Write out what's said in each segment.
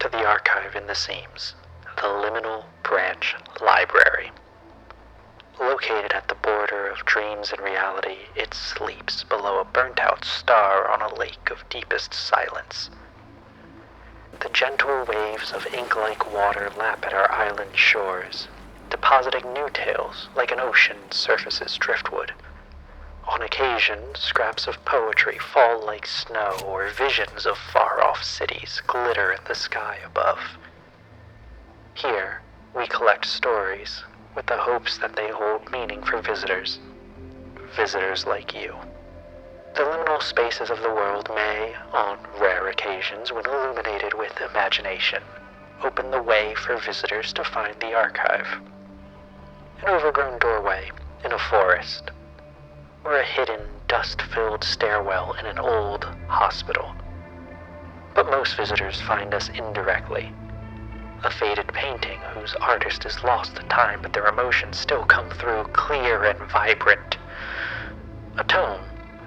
to the archive in the seams, the Liminal Branch Library. Located at the border of dreams and reality, it sleeps below a burnt-out star on a lake of deepest silence. The gentle waves of ink-like water lap at our island shores, depositing new tales like an ocean surfaces driftwood. On occasion, scraps of poetry fall like snow, or visions of far-off cities glitter in the sky above. Here, we collect stories, with the hopes that they hold meaning for visitors. Visitors like you. The liminal spaces of the world may, on rare occasions when illuminated with imagination, open the way for visitors to find the archive. An overgrown doorway in a forest, or a hidden, dust-filled stairwell in an old hospital. But most visitors find us indirectly. A faded painting whose artist has lost the time but their emotions still come through clear and vibrant. A tome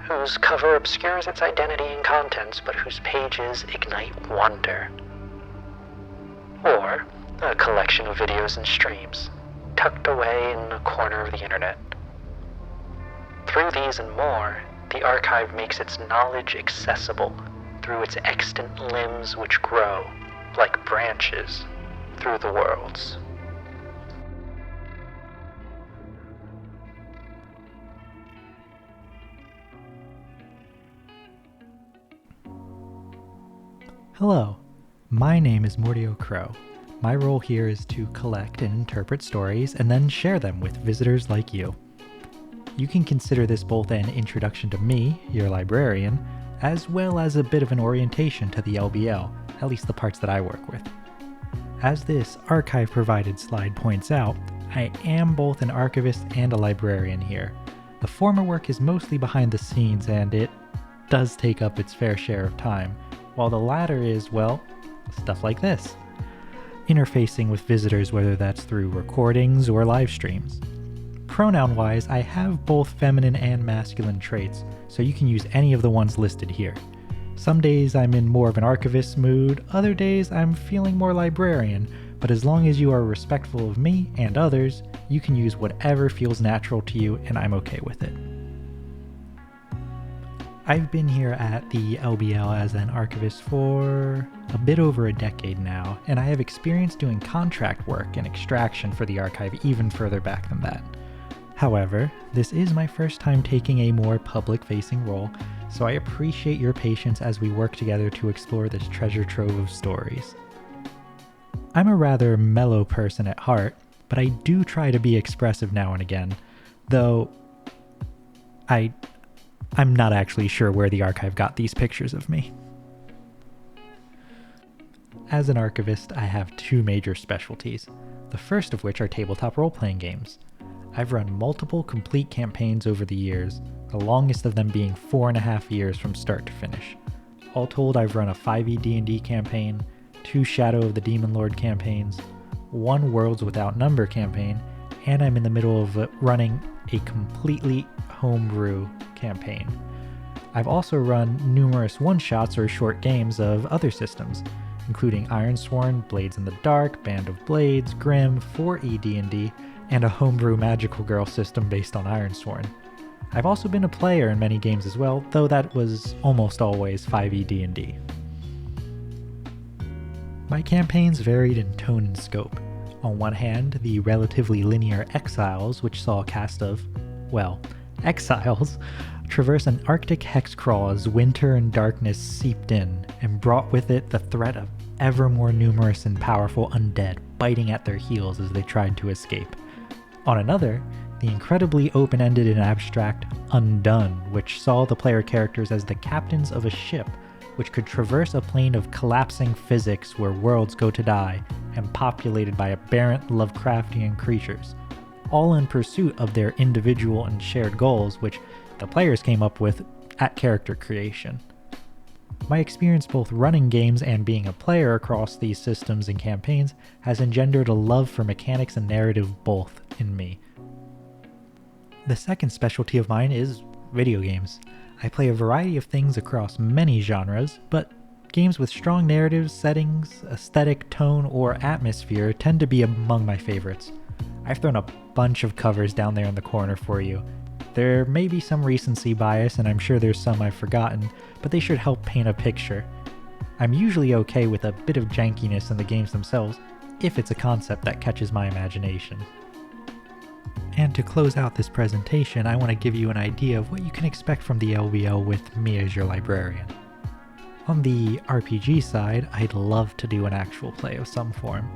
whose cover obscures its identity and contents but whose pages ignite wonder. Or a collection of videos and streams, tucked away in a corner of the internet. Through these and more, the archive makes its knowledge accessible through its extant limbs which grow, like branches, through the worlds. Hello, my name is Mordio Crow. My role here is to collect and interpret stories and then share them with visitors like you. You can consider this both an introduction to me, your librarian, as well as a bit of an orientation to the LBL, at least the parts that I work with. As this archive-provided slide points out, I am both an archivist and a librarian here. The former work is mostly behind the scenes and it does take up its fair share of time, while the latter is, well, stuff like this. Interfacing with visitors, whether that's through recordings or live streams. Pronoun-wise, I have both feminine and masculine traits, so you can use any of the ones listed here. Some days I'm in more of an archivist mood, other days I'm feeling more librarian, but as long as you are respectful of me and others, you can use whatever feels natural to you and I'm okay with it. I've been here at the LBL as an archivist for a bit over a decade now, and I have experience doing contract work and extraction for the archive even further back than that. However, this is my first time taking a more public-facing role, so I appreciate your patience as we work together to explore this treasure trove of stories. I'm a rather mellow person at heart, but I do try to be expressive now and again, though I'm not actually sure where the archive got these pictures of me. As an archivist, I have two major specialties, the first of which are tabletop role-playing games. I've run multiple complete campaigns over the years, the longest of them being 4.5 years from start to finish. All told, I've run a 5e D&D campaign, 2 Shadow of the Demon Lord campaigns, 1 Worlds Without Number campaign, and I'm in the middle of running a completely homebrew campaign. I've also run numerous one-shots or short games of other systems, including Ironsworn, Blades in the Dark, Band of Blades, Grimm, 4e D&D, and a homebrew Magical Girl system based on Ironsworn. I've also been a player in many games as well, though that was almost always 5e D&D. My campaigns varied in tone and scope. On one hand, the relatively linear Exiles, which saw a cast of, well, exiles, traverse an Arctic hex crawl as winter and darkness seeped in, and brought with it the threat of ever more numerous and powerful undead biting at their heels as they tried to escape. On another, the incredibly open-ended and abstract Undone, which saw the player characters as the captains of a ship which could traverse a plane of collapsing physics where worlds go to die and populated by aberrant Lovecraftian creatures, all in pursuit of their individual and shared goals, which the players came up with at character creation. My experience both running games and being a player across these systems and campaigns has engendered a love for mechanics and narrative both in me. The second specialty of mine is video games. I play a variety of things across many genres, but Games with strong narratives, settings, aesthetic, tone, or atmosphere tend to be among my favorites. I've thrown a bunch of covers down there in the corner for you. There may be some recency bias, and I'm sure there's some I've forgotten, but they should help paint a picture. I'm usually okay with a bit of jankiness in the games themselves, if it's a concept that catches my imagination. And to close out this presentation, I want to give you an idea of what you can expect from the LBL with me as your librarian. On the RPG side, I'd love to do an actual play of some form.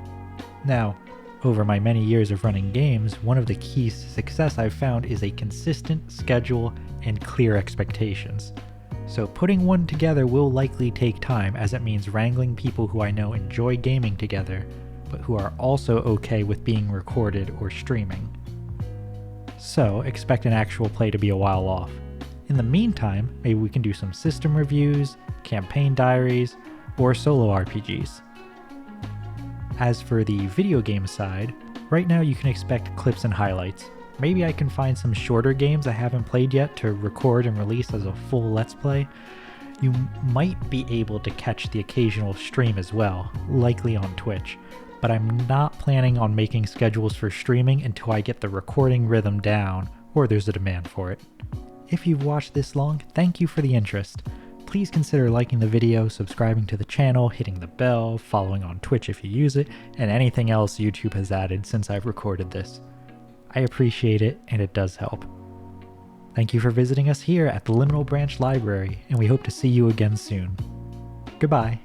Now, over my many years of running games, one of the keys to success I've found is a consistent schedule and clear expectations. So putting one together will likely take time, as it means wrangling people who I know enjoy gaming together, but who are also okay with being recorded or streaming. So expect an actual play to be a while off. In the meantime, maybe we can do some system reviews, campaign diaries, or solo RPGs. As for the video game side, right now you can expect clips and highlights. Maybe I can find some shorter games I haven't played yet to record and release as a full Let's Play. You might be able to catch the occasional stream as well, likely on Twitch, but I'm not planning on making schedules for streaming until I get the recording rhythm down, or there's a demand for it. If you've watched this long, thank you for the interest. Please consider liking the video, subscribing to the channel, hitting the bell, following on Twitch if you use it, and anything else YouTube has added since I've recorded this. I appreciate it, and it does help. Thank you for visiting us here at the Liminal Branch Library, and we hope to see you again soon. Goodbye.